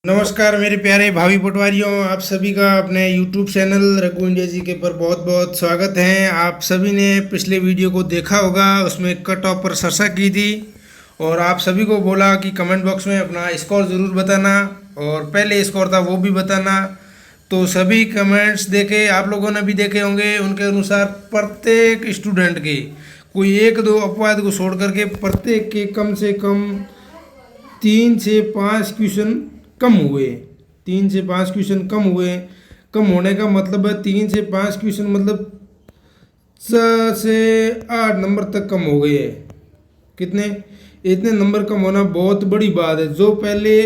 नमस्कार मेरे प्यारे भावी पटवारियों, आप सभी का अपने YouTube चैनल रघु इंडिया जी के पर बहुत बहुत स्वागत है। आप सभी ने पिछले वीडियो को देखा होगा, उसमें कट ऑफ पर चर्चा की थी और आप सभी को बोला कि कमेंट बॉक्स में अपना स्कोर ज़रूर बताना और पहले स्कोर था वो भी बताना। तो सभी कमेंट्स देखे, आप लोगों ने भी देखे होंगे। उनके अनुसार प्रत्येक स्टूडेंट के कोई एक दो अपवाद को छोड़ करके प्रत्येक के कम से कम 3 से 5 क्वेश्चन कम हुए। 3 से 5 क्वेश्चन कम हुए। कम होने का मतलब है 3 से 5 क्वेश्चन मतलब 6 से 8 नंबर तक कम हो गए हैं। कितने? इतने नंबर कम होना बहुत बड़ी बात है। जो पहले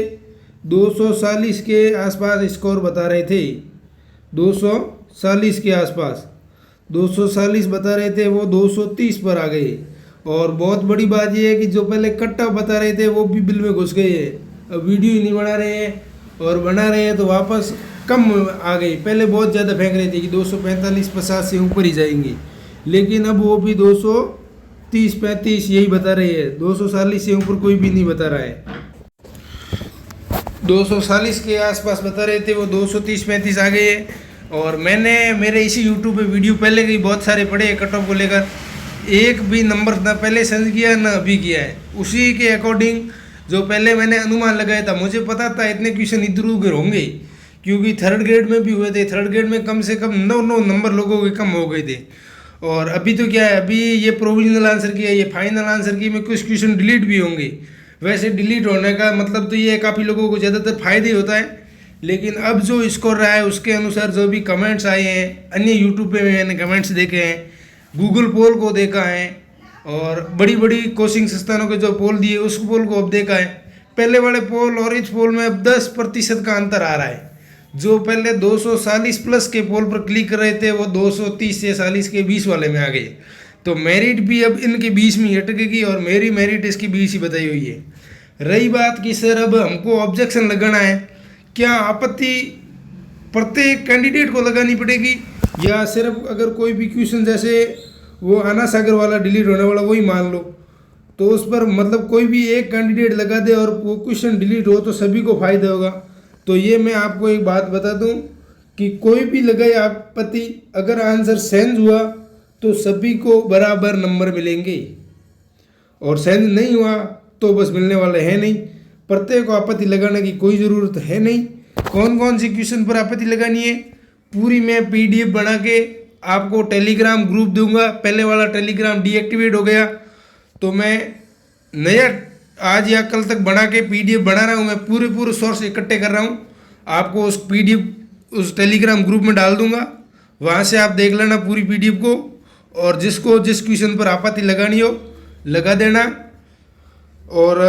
240 के आसपास स्कोर बता रहे थे, 240 के आसपास 240 बता रहे थे, वो 230 पर आ गए। और बहुत बड़ी बात यह है कि जो पहले कट्टा बता रहे थे वो भी बिल में घुस गए हैं। अब वीडियो ही नहीं बना रहे हैं और बना रहे हैं तो वापस कम आ गई। पहले बहुत ज़्यादा फेंक रहे थे कि 245-50 से ऊपर ही जाएंगे, लेकिन अब वो भी 230-35 यही बता रहे हैं। 240 से ऊपर कोई भी नहीं बता रहा है। 240 के आसपास बता रहे थे, वो 230-35 आ गए। और मैंने मेरे इसी यूट्यूब पे वीडियो पहले के बहुत सारे पढ़े हैं कट ऑफ को लेकर। एक भी नंबर ना पहले सर्च किया ना अभी किया है। उसी के अकॉर्डिंग जो पहले मैंने अनुमान लगाया था, मुझे पता था इतने क्वेश्चन इधर उधर होंगे, क्योंकि थर्ड ग्रेड में भी हुए थे। थर्ड ग्रेड में कम से कम 9 नंबर लोगों के कम हो गए थे। और अभी तो क्या है, अभी ये प्रोविजनल आंसर की है, ये फाइनल आंसर की में कुछ क्वेश्चन डिलीट भी होंगे। वैसे डिलीट होने का मतलब तो ये काफ़ी लोगों को ज़्यादातर फायदे ही होता है। लेकिन अब जो स्कोर रहा है उसके अनुसार जो भी कमेंट्स आए हैं, अन्य यूट्यूब पे मैंने कमेंट्स देखे हैं, गूगल पोल को देखा है और बड़ी बड़ी कोचिंग संस्थानों के जो पोल दिए उस पोल को अब देखा है। पहले वाले पोल और इस पोल में अब 10% का अंतर आ रहा है। जो पहले 240 प्लस के पोल पर क्लिक कर रहे थे वो 230 से 40 के 20 वाले में आ गए। तो मेरिट भी अब इनके 20 में ही अटकेगी और मेरी मेरिट इसकी 20 ही बताई हुई है। रही बात कि सर अब हमको ऑब्जेक्शन लगाना है, क्या आपत्ति प्रत्येक कैंडिडेट को लगानी पड़ेगी या सिर्फ अगर कोई भी क्वेश्चन जैसे वो आना सागर वाला डिलीट होने वाला वही मान लो तो उस पर मतलब कोई भी एक कैंडिडेट लगा दे और वो क्वेश्चन डिलीट हो तो सभी को फायदा होगा। तो ये मैं आपको एक बात बता दूं कि कोई भी लगाए आपत्ति, अगर आंसर सेंस हुआ तो सभी को बराबर नंबर मिलेंगे और सेंस नहीं हुआ तो बस मिलने वाले हैं नहीं। प्रत्येक को आपत्ति लगाने की कोई ज़रूरत है नहीं। कौन कौन सी क्वेश्चन पर आपत्ति लगानी है पूरी मैं PDF बना के आपको टेलीग्राम ग्रुप दूंगा। पहले वाला टेलीग्राम डीएक्टिवेट हो गया तो मैं नया आज या कल तक बना के PDF बना रहा हूँ। मैं पूरे सोर्स इकट्ठे कर रहा हूँ, आपको उस PDF उस टेलीग्राम ग्रुप में डाल दूंगा। वहाँ से आप देख लेना पूरी PDF को और जिसको जिस क्वेश्चन पर आपत्ति लगानी हो लगा देना। और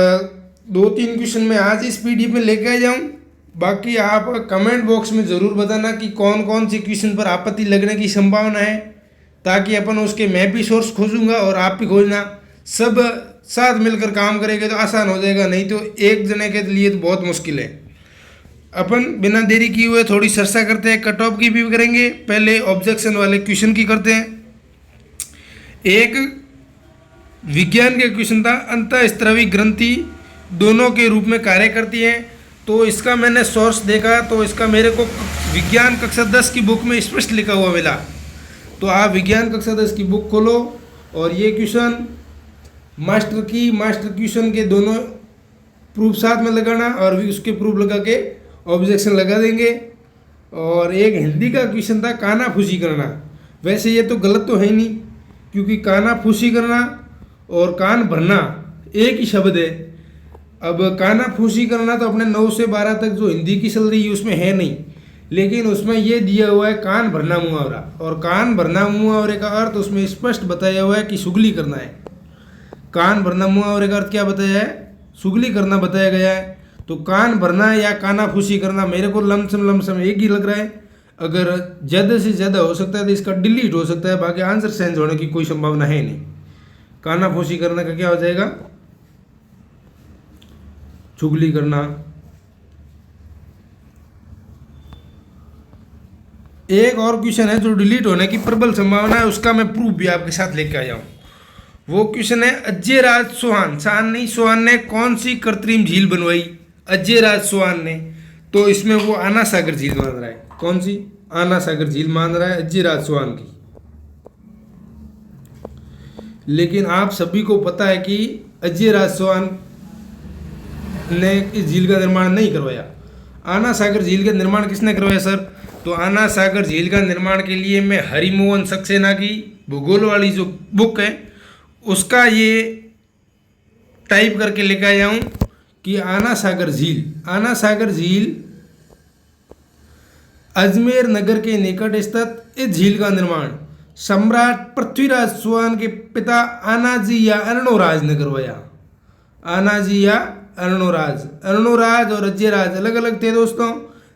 2-3 क्वेश्चन मैं आज इस PDF में लेके आ जाऊँ। बाकी आप कमेंट बॉक्स में ज़रूर बताना कि कौन कौन से क्वेश्चन पर आपत्ति लगने की संभावना है, ताकि अपन उसके मैं भी सोर्स खोजूंगा और आप भी खोजना। सब साथ मिलकर काम करेंगे तो आसान हो जाएगा, नहीं तो एक जने के लिए तो बहुत मुश्किल है। अपन बिना देरी किए हुए थोड़ी चर्चा करते हैं, कट ऑफ की भी करेंगे। पहले ऑब्जेक्शन वाले क्वेश्चन की करते हैं। एक विज्ञान के क्वेश्चन था, अंतःस्रावी ग्रंथि दोनों के रूप में कार्य करती है। तो इसका मैंने सोर्स देखा तो इसका मेरे को विज्ञान कक्षा 10 की बुक में स्पष्ट लिखा हुआ मिला। तो आप विज्ञान कक्षा 10 की बुक खोलो और ये क्वेश्चन मास्टर क्वेश्चन के दोनों प्रूफ साथ में लगाना और भी उसके प्रूफ लगा के ऑब्जेक्शन लगा देंगे। और एक हिंदी का क्वेश्चन था, काना फूसी करना। वैसे ये तो गलत तो है नहीं, क्योंकि काना फूसी करना और कान भरना एक ही शब्द है। अब काना फूसी करना तो अपने 9 से 12 तक जो हिंदी की चल रही है उसमें है नहीं, लेकिन उसमें ये दिया हुआ है कान भरना मुहावरा। और कान भरना मुहावरे का अर्थ उसमें स्पष्ट बताया हुआ है कि सुगली करना है। कान भरना मुहावरे का अर्थ क्या बताया है? सुगली करना बताया गया है। तो कान भरना या काना फूसी करना मेरे को लमसम एक ही लग रहा है। अगर ज़्यादा से ज़्यादा हो सकता है तो इसका डिलीट हो सकता है, बाकी आंसर चेंज होने की कोई संभावना है नहीं। काना फूसी करने का क्या हो जाएगा? चुगली करना। एक और क्वेश्चन है जो डिलीट होने की प्रबल संभावना है, उसका मैं प्रूफ भी आपके साथ लेके आ जाऊं। वो क्वेश्चन है, अजय राज चौहान, चौहान नहीं चौहान ने कौन सी कृत्रिम झील बनवाई? अजय राज चौहान ने। तो इसमें वो आना सागर झील मान रहा है। कौन सी? आना सागर झील मान रहा है अजय राज चौहान की। लेकिन आप सभी को पता है कि अजय राज चौहान ने इस झील का निर्माण नहीं करवाया। आना सागर झील का निर्माण किसने करवाया सर? तो आना सागर झील का निर्माण के लिए मैं हरिमोहन सक्सेना की भूगोल वाली जो बुक है उसका ये टाइप करके लेकर आया हूँ कि आना सागर झील अजमेर नगर के निकट स्थित इस झील का निर्माण सम्राट पृथ्वीराज चौहान के पिता आनाजी या अर्णोराज ने करवाया। आनाजी या अर्णोराज और अजय राज अलग अलग थे दोस्तों,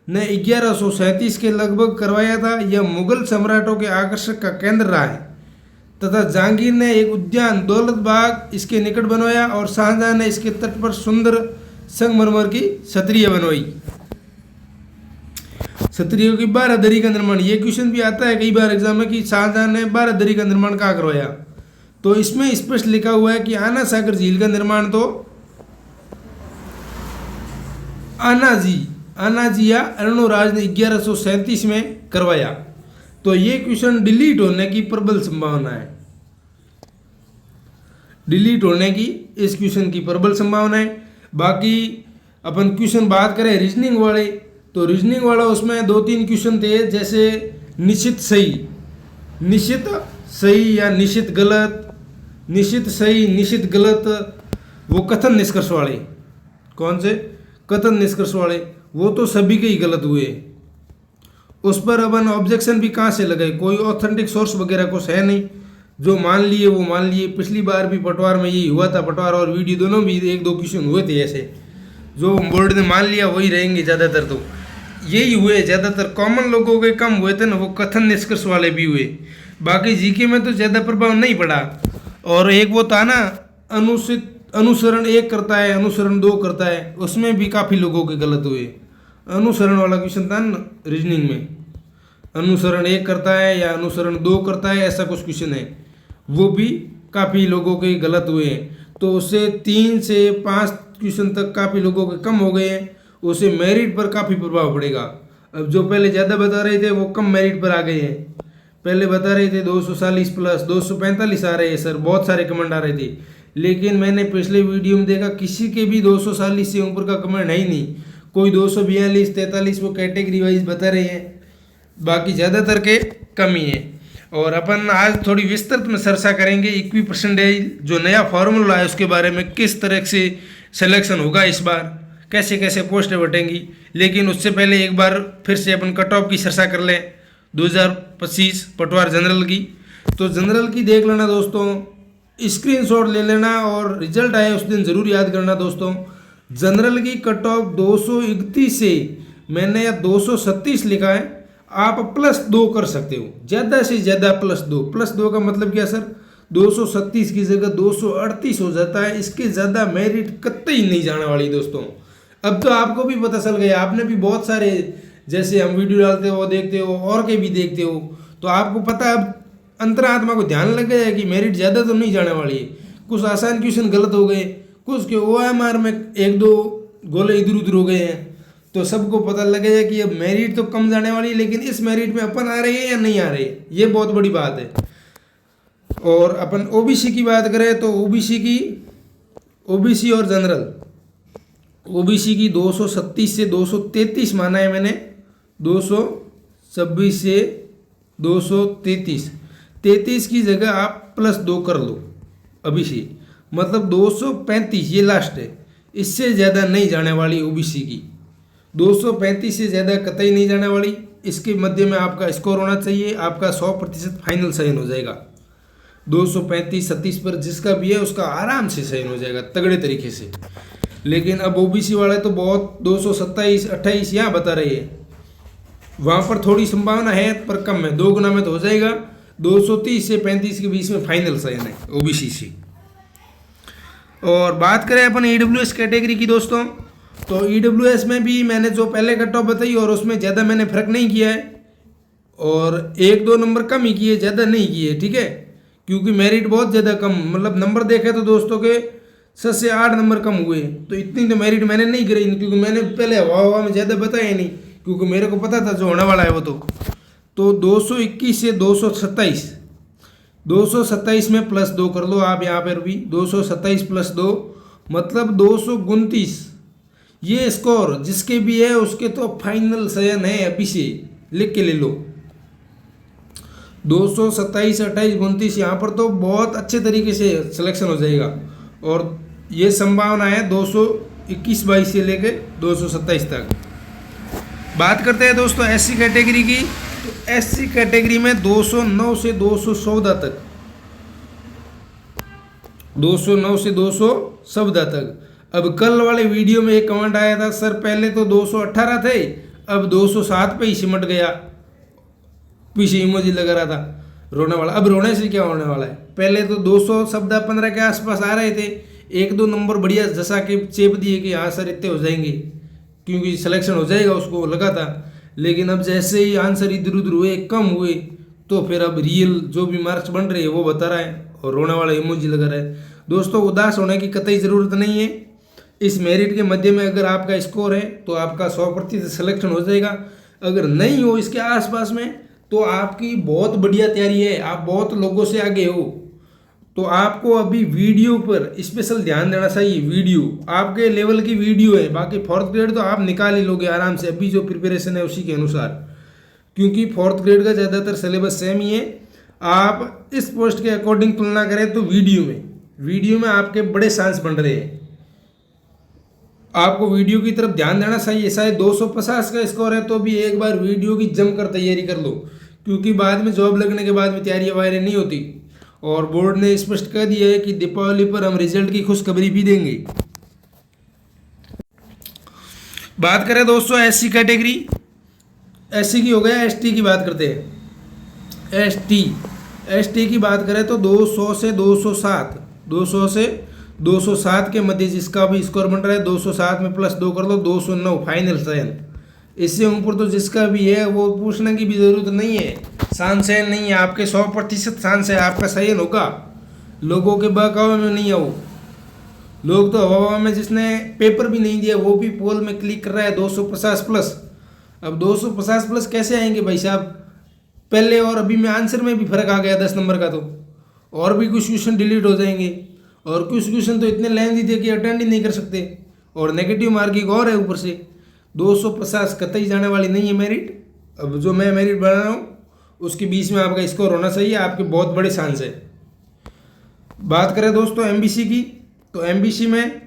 ने 1137 के लगभग करवाया था। यह मुगल सम्राटों के आकर्षक का केंद्र रहा है तथा जहांगीर ने एक उद्यान दौलत बाग इसके निकट बनवाया और शाहजहां ने इसके तट पर सुंदर संगमरमर की छतरियां बनवाई। छतरियों की 12 दरी का निर्माण, ये क्वेश्चन भी आता है कई बार एग्जाम में कि शाहजहां ने 12 दरी का निर्माण कहाँ करवाया। तो इसमें स्पष्ट लिखा हुआ है कि आना सागर झील का निर्माण तो आनाजी या अर्णोराज ने 1137 में करवाया। तो ये क्वेश्चन डिलीट होने की प्रबल संभावना है, डिलीट होने की इस क्वेश्चन की प्रबल संभावना है। बाकी अपन क्वेश्चन बात करें रीजनिंग वाले, तो रीजनिंग वाला उसमें 2-3 क्वेश्चन थे, जैसे निश्चित सही या निश्चित गलत, वो कथन निष्कर्ष वाले। कौन से? कथन निष्कर्ष वाले, वो तो सभी के ही गलत हुए। उस पर अपन ऑब्जेक्शन भी कहाँ से लगाए? कोई ऑथेंटिक सोर्स वगैरह कुछ है नहीं, जो मान लिए वो मान लिए। पिछली बार भी पटवार में यही हुआ था, पटवार और वीडियो दोनों भी 1-2 क्वेश्चन हुए थे ऐसे, जो बोर्ड ने मान लिया वही रहेंगे ज़्यादातर। तो यही हुए ज़्यादातर, कॉमन लोगों के कम हुए थे ना, वो कथन निष्कर्ष वाले भी हुए। बाकी जीके में तो ज़्यादा प्रभाव नहीं पड़ा। और एक वो था ना अनुसरण 1 करता है, अनुसरण 2 करता है, उसमें भी काफ़ी लोगों के गलत हुए। अनुसरण वाला क्वेश्चन था ना रीजनिंग में, अनुसरण 1 करता है या अनुसरण 2 करता है, ऐसा कुछ क्वेश्चन है, वो भी काफ़ी लोगों के गलत हुए हैं। तो उससे 3 से 5 क्वेश्चन तक काफ़ी लोगों के कम हो गए हैं, उससे मेरिट पर काफ़ी प्रभाव पड़ेगा। अब जो पहले ज़्यादा बता रहे थे वो कम मेरिट पर आ गए हैं। पहले बता रहे थे 240 प्लस 245 आ रहे हैं सर, बहुत सारे कमेंट आ रहे थे। लेकिन मैंने पिछले वीडियो में देखा किसी के भी 240 से ऊपर का कमेंट है ही नहीं, कोई 242 43 वो कैटेगरी वाइज बता रहे हैं, बाकी ज़्यादातर के कम ही है। और अपन आज थोड़ी विस्तृत में चर्चा करेंगे इक्वी परसेंटेज जो नया फार्मूला है उसके बारे में, किस तरह से सिलेक्शन होगा इस बार, कैसे कैसे पोस्टें बटेंगी। लेकिन उससे पहले एक बार फिर से अपन कट ऑफ की चर्चा कर लें 2025 पटवार जनरल की। तो जनरल की देख लेना दोस्तों, स्क्रीनशॉट ले लेना और रिजल्ट आए उस दिन ज़रूर याद करना दोस्तों। जनरल की कट ऑफ 231 से मैंने या 237 लिखा है, आप +2 कर सकते हो, ज़्यादा से ज़्यादा +2। +2 का मतलब क्या सर? 237 की जगह 238 हो जाता है। इसके ज़्यादा मेरिट कतई नहीं जाने वाली दोस्तों। अब तो आपको भी पता चल गया, आपने भी बहुत सारे जैसे हम वीडियो डालते हो देखते हो और के भी देखते हो, तो आपको पता अब अंतरात्मा को ध्यान लग गया है कि मेरिट ज़्यादा तो नहीं जाने वाली है। कुछ आसान क्वेश्चन गलत हो गए, कुछ के OMR में 1-2 गोले इधर उधर हो गए हैं, तो सबको पता लगेगा कि अब मेरिट तो कम जाने वाली है, लेकिन इस मेरिट में अपन आ रहे हैं या नहीं आ रहे, ये बहुत बड़ी बात है। और अपन OBC की बात करें तो OBC और जनरल, OBC की 237 से 233 माना है मैंने, 226 से 233 की जगह आप +2 कर लो अभी से, मतलब 235 ये लास्ट है, इससे ज़्यादा नहीं जाने वाली OBC की। 235 से ज़्यादा कतई नहीं जाने वाली, इसके मध्य में आपका स्कोर होना चाहिए, आपका 100% फाइनल चयन हो जाएगा। 235-36 पर जिसका भी है उसका आराम से चयन हो जाएगा तगड़े तरीके से। लेकिन अब OBC वाले तो बहुत 227-28 यहाँ बता रहे हैं, वहाँ पर थोड़ी संभावना है पर कम है, 2 गुना में तो हो जाएगा। 230 से 35 के बीच में फाइनल चयन है OBC से। और बात करें अपन EWS कैटेगरी की दोस्तों, तो EWS में भी मैंने जो पहले कट ऑफ बताई और उसमें ज़्यादा मैंने फ़र्क नहीं किया है, और 1-2 नंबर कम ही किए, ज़्यादा नहीं किए, ठीक है, क्योंकि मेरिट बहुत ज़्यादा कम, मतलब नंबर देखे तो दोस्तों के 7 से 8 नंबर कम हुए। तो इतनी तो मेरिट मैंने नहीं करी, क्योंकि मैंने पहले हवा में ज़्यादा बताया नहीं, क्योंकि मेरे को पता था जो होने वाला है वो। तो 221 से 227, 227 में +2 कर लो आप यहाँ पर भी, 227 + 2 मतलब 229। ये स्कोर जिसके भी है उसके तो फाइनल चयन है, अभी से लिख के ले लो। 227, 28, 29 यहाँ पर तो बहुत अच्छे तरीके से सिलेक्शन हो जाएगा। और ये संभावना है 221-22 से लेके 227 तक। बात करते हैं दोस्तों एससी कैटेगरी की। तो एससी कैटेगरी में 209 से 214 तक, 209 से 214 तक। अब कल वाले वीडियो में एक कमेंट आया था, सर पहले तो 218 थे, अब 207 पे ही सिमट गया, पीछे इमोजी लगा रहा था रोने वाला। अब रोने से क्या होने वाला है, पहले तो 215 के आसपास आ रहे थे, 1-2 नंबर बढ़िया जैसा कि चेप दिए कि हाँ सर इतने हो जाएंगे, क्योंकि सिलेक्शन हो जाएगा उसको लगा था। लेकिन अब जैसे ही आंसर इधर उधर हुए, कम हुए, तो फिर अब रियल जो भी मार्क्स बन रहे हैं वो बता रहा है और रोने वाला इमोजी लगा रहा है। दोस्तों उदास होने की कतई ज़रूरत नहीं है। इस मेरिट के मध्य में अगर आपका स्कोर है तो आपका 100% सिलेक्शन हो जाएगा। अगर नहीं हो इसके आसपास में तो आपकी बहुत बढ़िया तैयारी है, आप बहुत लोगों से आगे हो। तो आपको अभी वीडियो पर स्पेशल ध्यान देना चाहिए। वीडियो आपके लेवल की वीडियो है, बाकी 4th ग्रेड तो आप निकाल ही लोगे आराम से, अभी जो प्रिपरेशन है उसी के अनुसार, क्योंकि 4th ग्रेड का ज़्यादातर सिलेबस सेम ही है। आप इस पोस्ट के अकॉर्डिंग तुलना करें तो वीडियो में आपके बड़े चांस बन रहे हैं। आपको वीडियो की तरफ ध्यान देना चाहिए। शायद 250 का स्कोर है तो भी एक बार वीडियो की जमकर तैयारी कर लो, क्योंकि बाद में जॉब लगने के बाद में तैयारी वायरी नहीं होती। और बोर्ड ने स्पष्ट कर दिया है कि दीपावली पर हम रिजल्ट की खुशखबरी भी देंगे। बात करें दोस्तों एससी कैटेगरी, एससी की हो गया, एसटी की बात करते हैं। एसटी की बात करें तो 200 से 207, 200 से 207 के मध्य जिसका भी स्कोर बन रहा है, 207 में +2 कर लो, 209 फाइनल चयन। इससे ऊपर तो जिसका भी है वो पूछने की भी ज़रूरत नहीं है, शान चयन नहीं है, आपके 100% शान से आपका चयन होगा। लोगों के बहकावे में नहीं आओ। लोग तो हवा में, जिसने पेपर भी नहीं दिया वो भी पोल में क्लिक कर रहा है 250+। अब 250+ कैसे आएंगे भाई साहब, पहले और अभी में आंसर में भी फर्क आ गया 10 नंबर का। तो और भी कुछ क्वेश्चन डिलीट हो जाएंगे, और कुछ क्वेश्चन तो इतने लेंथी थे कि अटेंड ही नहीं कर सकते, और नेगेटिव मार्किंग और है ऊपर से। 250 कतई जाने वाली नहीं है मेरिट। अब जो मैं मेरिट बना रहा हूँ उसके बीच में आपका स्कोर होना चाहिए, आपके बहुत बड़े चांस है। बात करें दोस्तों एमबीसी की, तो एमबीसी में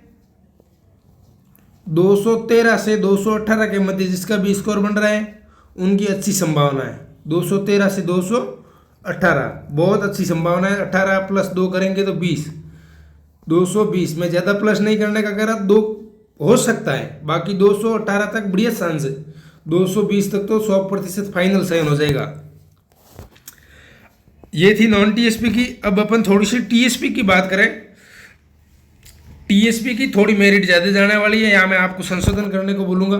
213 से 218 के मध्य जिसका भी स्कोर बन रहा है उनकी अच्छी संभावना है। 213 से 218 बहुत अच्छी संभावना है। 18 + 2 करेंगे तो 20, 220 में ज़्यादा प्लस नहीं करने का करा 2 हो सकता है, बाकी 218 तक बढ़िया चांस है। 220 तक तो 100% फाइनल चयन हो जाएगा। ये थी नॉन टीएसपी की। अब अपन थोड़ी सी टीएसपी की बात करें। टीएसपी की थोड़ी मेरिट ज़्यादा जाने वाली है, यहाँ मैं आपको संशोधन करने को बोलूँगा।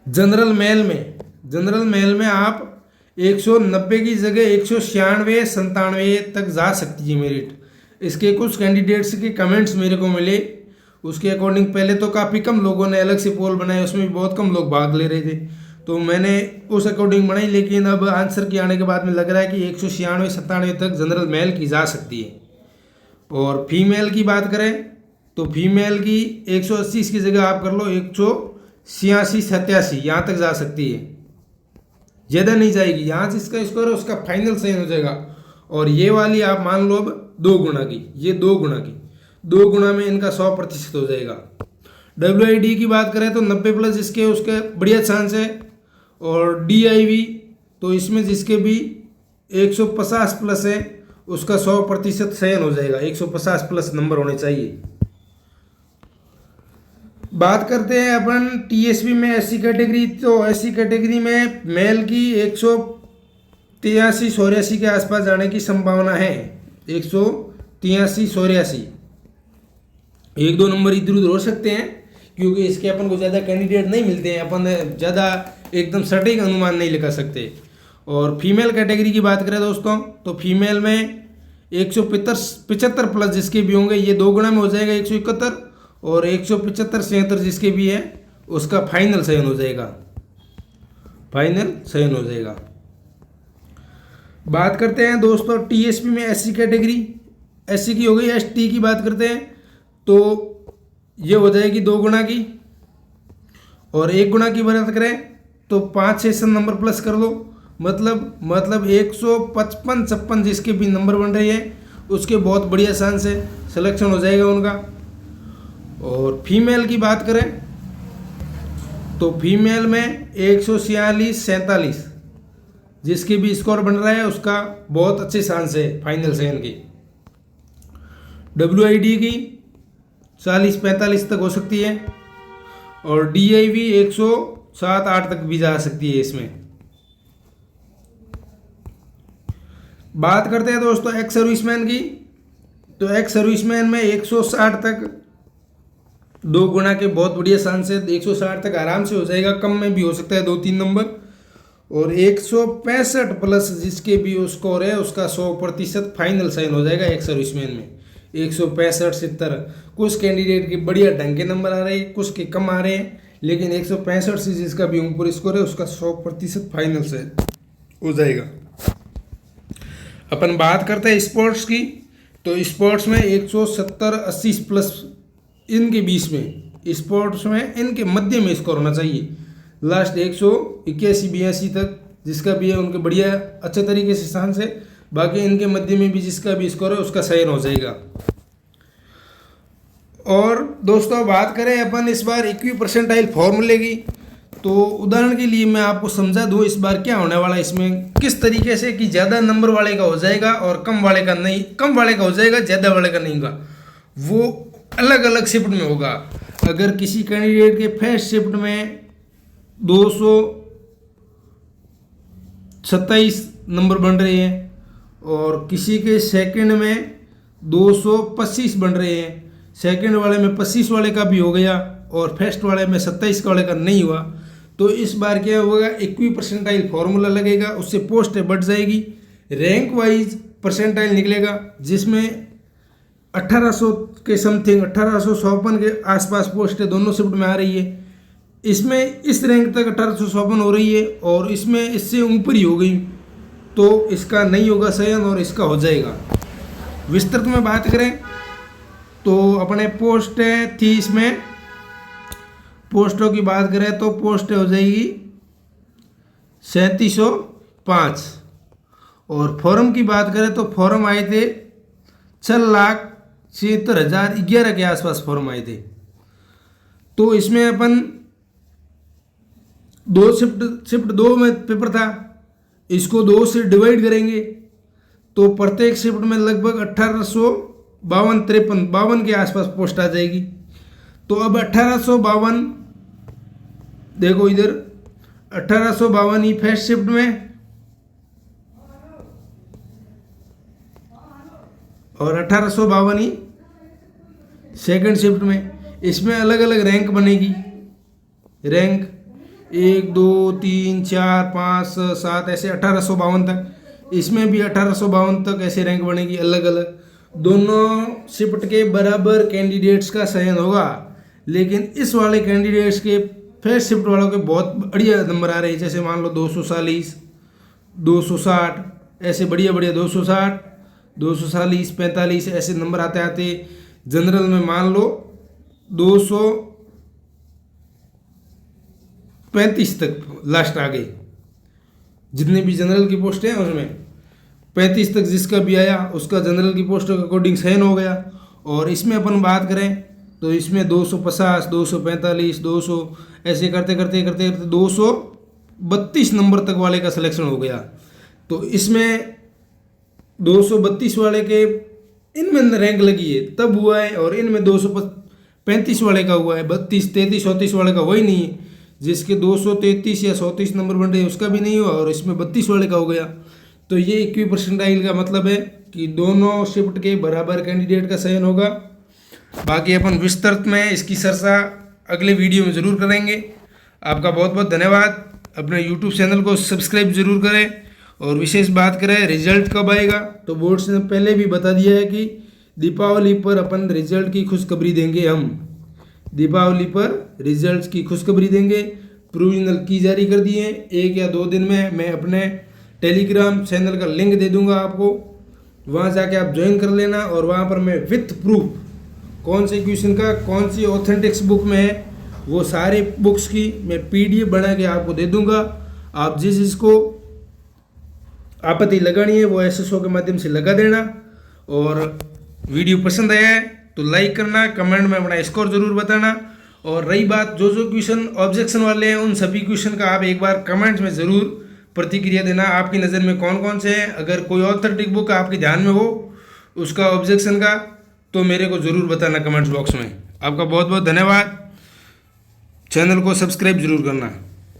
जनरल मेल में आप 190 की जगह 196, 97 तक जा सकती है मेरिट। इसके कुछ कैंडिडेट्स के कमेंट्स मेरे को मिले, उसके अकॉर्डिंग पहले तो काफ़ी कम लोगों ने अलग से पोल बनाए, उसमें भी बहुत कम लोग भाग ले रहे थे, तो मैंने उस अकॉर्डिंग बनाई। लेकिन अब आंसर के आने के बाद में लग रहा है कि 196, 97 तक जनरल मेल की जा सकती है। और फीमेल की बात करें तो फीमेल की 180 की जगह आप कर लो 186, 87 यहाँ तक जा सकती है, ज़्यादा नहीं जाएगी। यहाँ जिसका स्कोर है उसका फाइनल चयन हो जाएगा। और ये वाली आप मान लो अब 2 गुना की, ये 2 गुना में इनका 100% हो जाएगा। WID की बात करें तो 90+ जिसके उसके बढ़िया चांस है। और DIV तो इसमें जिसके भी 150+ है उसका 100% चयन हो जाएगा, 150+ नंबर होने चाहिए। बात करते हैं अपन टीएसपी में एससी कैटेगरी। तो एससी कैटेगरी में मेल की 183, 84 के आसपास जाने की संभावना है। 183, 84, 1-2 नंबर इधर उधर हो सकते हैं, क्योंकि इसके अपन को ज़्यादा कैंडिडेट नहीं मिलते हैं, अपन ज़्यादा एकदम सटीक अनुमान नहीं लगा सकते। और फीमेल कैटेगरी की बात करें दोस्तों तो फीमेल में 175 प्लस जिसके भी होंगे ये 2 गुना में हो जाएगा 171, और 175 76 जिसके भी है उसका फाइनल चयन हो जाएगा, फाइनल चयन हो जाएगा। बात करते हैं दोस्तों टीएसपी में एससी कैटेगरी, एससी की हो गई। एसटी की बात करते हैं तो ये हो जाएगी 2 गुना की, और 1 गुना की बात करें तो 5 सेशन नंबर प्लस कर लो, मतलब 155 56 जिसके भी नंबर बन रहे हैं उसके बहुत बढ़िया चांस से सिलेक्शन हो जाएगा उनका। और फीमेल की बात करें तो फीमेल में 146 47 जिसके भी स्कोर बन रहा है उसका बहुत अच्छे चांस है फाइनल चयन की। WID की 40 45 तक हो सकती है, और DIV 107 8 तक भी जा सकती है इसमें। बात करते हैं दोस्तों एक्स सर्विसमैन की, तो एक्स सर्विसमैन में 160 तक 2 गुना के बहुत बढ़िया चांस है, 160 तक आराम से हो जाएगा, कम में भी हो सकता है 2-3 नंबर। और 165 प्लस जिसके भी स्कोर है उसका 100% फाइनल साइन हो जाएगा एक्स सर्विसमैन में। 165 70 कुछ कैंडिडेट के बढ़िया ढंग के नंबर आ रहे हैं, कुछ के कम आ रहे हैं, लेकिन 165 से जिसका भी ऊपर स्कोर है उसका 100% फाइनल से हो जाएगा। अपन बात करते हैं स्पोर्ट्स की, तो स्पोर्ट्स में 170 80 प्लस इनके बीच में, स्पोर्ट्स में इनके मध्य में स्कोर होना चाहिए, लास्ट 181 82 तक जिसका भी है उनके बढ़िया अच्छे तरीके से चांस है। बाकी इनके मध्य में भी जिसका भी स्कोर है उसका चयन हो जाएगा। और दोस्तों बात करें अपन इस बार इक्वी परसेंटाइल फॉर्मूले की, तो उदाहरण के लिए मैं आपको समझा दूँ इस बार क्या होने वाला है इसमें, किस तरीके से कि ज़्यादा नंबर वाले का हो जाएगा और कम वाले का नहीं, कम वाले का हो जाएगा ज़्यादा वाले का नहीं होगा, वो अलग अलग शिफ्ट में होगा। अगर किसी कैंडिडेट के फर्स्ट शिफ्ट में 227 नंबर बन रहे हैं और किसी के सेकंड में 225 बन रहे हैं, सेकंड वाले में 25 वाले का भी हो गया और फर्स्ट वाले में 27 वाले का नहीं हुआ, तो इस बार क्या होगा, इक्वी परसेंटाइल फार्मूला लगेगा, उससे पोस्ट बढ़ जाएगी, रैंक वाइज परसेंटाइल निकलेगा, जिसमें 1800 के समथिंग 1856 के आसपास पोस्टें दोनों शिफ्ट में आ रही है। इसमें इस रैंक तक 1856 हो रही है और इसमें इससे ऊपर ही हो गई तो इसका नहीं होगा चयन और इसका हो जाएगा। विस्तृत में बात करें तो अपने पोस्टें थी, इसमें पोस्टों की बात करें तो पोस्ट हो जाएगी 3705, और फॉर्म की बात करें तो फॉर्म आए थे 6,76,011 के आसपास फॉर्म आए थे। तो इसमें अपन 2 शिफ्ट 2 में पेपर था, इसको 2 से डिवाइड करेंगे तो प्रत्येक शिफ्ट में लगभग 1852 के आसपास पोस्ट आ जाएगी। तो अब 1852 देखो इधर 1852 ही फर्स्ट शिफ्ट में और 1852 ही सेकंड शिफ्ट में, इसमें अलग अलग रैंक बनेगी, रैंक 1 2 3 4 5 6 7 ऐसे 1852 तक, इसमें भी 1852 तक ऐसे रैंक बनेगी अलग अलग। दोनों शिफ्ट के बराबर कैंडिडेट्स का चयन होगा, लेकिन इस वाले कैंडिडेट्स के फर्स्ट शिफ्ट वालों के बहुत बढ़िया नंबर आ रहे हैं, जैसे मान लो 240 260 ऐसे बढ़िया बढ़िया 260 240 45 ऐसे नंबर आते आते जनरल में मान लो 235 तक लास्ट आ गए, जितने भी जनरल की पोस्ट हैं उसमें 35 तक जिसका भी आया उसका जनरल की पोस्ट के अकॉर्डिंग चयन हो गया। और इसमें अपन बात करें तो इसमें 250 245 200 ऐसे करते करते करते करते 232 नंबर तक वाले का सिलेक्शन हो गया। तो इसमें 232 वाले के इनमें रैंक लगी है तब हुआ है, और इनमें 235 वाले का हुआ है, 32 33 34 वाले का वही नहीं है, जिसके 233 या 34 नंबर बन रहे हैं उसका भी नहीं हुआ और इसमें 32 वाले का हो गया। तो ये इक्वी परसेंटाइल का मतलब है कि दोनों शिफ्ट के बराबर कैंडिडेट का चयन होगा। बाकी अपन विस्तृत में इसकी चर्चा अगले वीडियो में ज़रूर करेंगे। आपका बहुत बहुत धन्यवाद। अपने YouTube चैनल को सब्सक्राइब ज़रूर करें और विशेष बात करें रिजल्ट कब आएगा, तो बोर्ड्स ने पहले भी बता दिया है कि दीपावली पर अपन रिजल्ट की खुशखबरी देंगे। हम दीपावली पर रिजल्ट्स की खुशखबरी देंगे। प्रोविजनल की जारी कर दिए हैं, 1 या 2 दिन में मैं अपने टेलीग्राम चैनल का लिंक दे दूंगा आपको, वहाँ जाके आप ज्वाइन कर लेना। और वहाँ पर मैं विथ प्रूफ कौन से क्वेश्चन का कौन सी ऑथेंटिक्स बुक में है वो सारे बुक्स की मैं PDF बना के आपको दे दूंगा। आप जिस जिसको आपत्ति लगानी है वो SSO के माध्यम से लगा देना। और वीडियो पसंद आया है तो लाइक करना, कमेंट में अपना स्कोर जरूर बताना। और रही बात जो क्वेश्चन ऑब्जेक्शन वाले हैं उन सभी क्वेश्चन का आप एक बार कमेंट्स में ज़रूर प्रतिक्रिया देना, आपकी नज़र में कौन कौन से हैं। अगर कोई ऑथेंटिक बुक आपके ध्यान में हो उसका ऑब्जेक्शन का, तो मेरे को ज़रूर बताना कमेंट्स बॉक्स में। आपका बहुत बहुत धन्यवाद। चैनल को सब्सक्राइब जरूर करना।